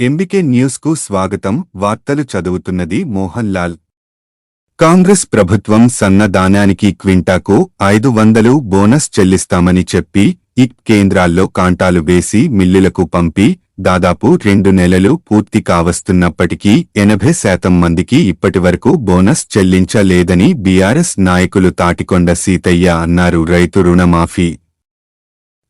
MBK news కు స్వాగతం. వార్తలు చదువుతున్నది మోహన్ లాల్. కాంగ్రెస్ ప్రభుత్వం సన్నధాన్యానికి క్వింటాకు 500 బోనస్ చెల్లిస్తామని చెప్పి కేంద్రాల్లో కాంటాలు వేసి మిల్లులకు పంపి దాదాపు 2 నెలలు పూర్తి కావస్తున్నప్పటికీ 80% మందికి ఇప్పటివరకు బోనస్ చెల్లించలేదని బీఆర్ఎస్ నాయకులు తాటికొండ సీతయ్య అన్నారు. రైతు రుణమాఫీ,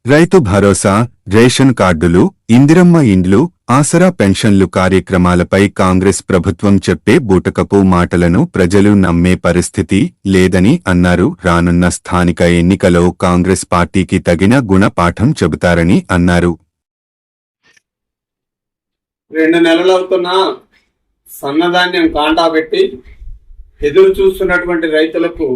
రైతు భరోసా, రేషన్ కార్డులు, ఇందిరమ్మ ఇండ్లు, ఆసరా పెన్షన్లు కార్యక్రమాలపై కాంగ్రెస్ ప్రభుత్వం చెప్పే బూటకపు మాటలను ప్రజలు నమ్మే పరిస్థితి లేదని అన్నారు. రానున్న స్థానిక ఎన్నికలో కాంగ్రెస్ పార్టీకి తగిన గుణపాఠం చెబుతారని అన్నారు. 2 నెలలవుతున్నా సన్నధాన్యం కాంటా పెట్టి ఎదురు చూస్తున్నటువంటి రైతులకు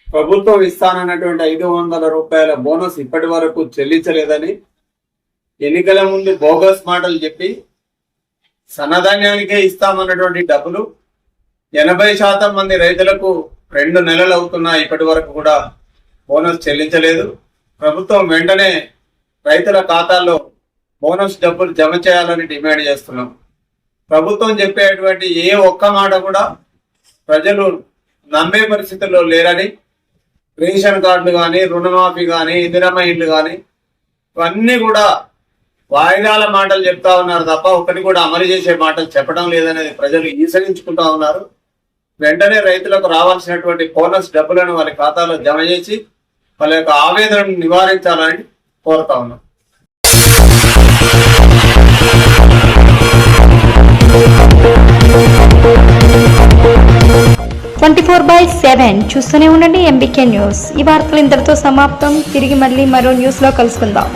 ప్రభుత్వం ఇస్తానన్నటువంటి 500 రూపాయల బోనస్ ఇప్పటి వరకు చెల్లించలేదని, ఎన్నికల ముందు బోగస్ మాటలు చెప్పి సన్నధాన్యానికే ఇస్తామన్నటువంటి డబ్బులు 80% మంది రైతులకు 2 నెలలు అవుతున్నా ఇప్పటి వరకు కూడా బోనస్ చెల్లించలేదు. ప్రభుత్వం వెంటనే రైతుల ఖాతాల్లో బోనస్ డబ్బులు జమ చేయాలని డిమాండ్ చేస్తున్నాం. ప్రభుత్వం చెప్పేటువంటి ఏ ఒక్క మాట కూడా ప్రజలు నమ్మే పరిస్థితుల్లో లేరని, రేషన్ కార్డులు కానీ, రుణమాఫీ కానీ, ఇందిరమ్మ ఇండ్లు కానీ ఇవన్నీ కూడా వాయిదాల మాటలు చెప్తా ఉన్నారు తప్ప ఒకటి కూడా అమలు చేసే మాటలు చెప్పడం లేదనేది ప్రజలు ఈసరించుకుంటా ఉన్నారు. వెంటనే రైతులకు రావాల్సినటువంటి బోనస్ డబ్బులను వారి ఖాతాలో జమ చేసి వాళ్ళ యొక్క ఆవేదనను నివారించాలని కోరుతా ఉన్నాం. 24/7 చూస్తూనే ఉండండి ఎంబీకే న్యూస్. ఈ వార్తలు ఇంతటితో సమాప్తం. తిరిగి మళ్ళీ మరో న్యూస్ లో కలుసుకుందాం.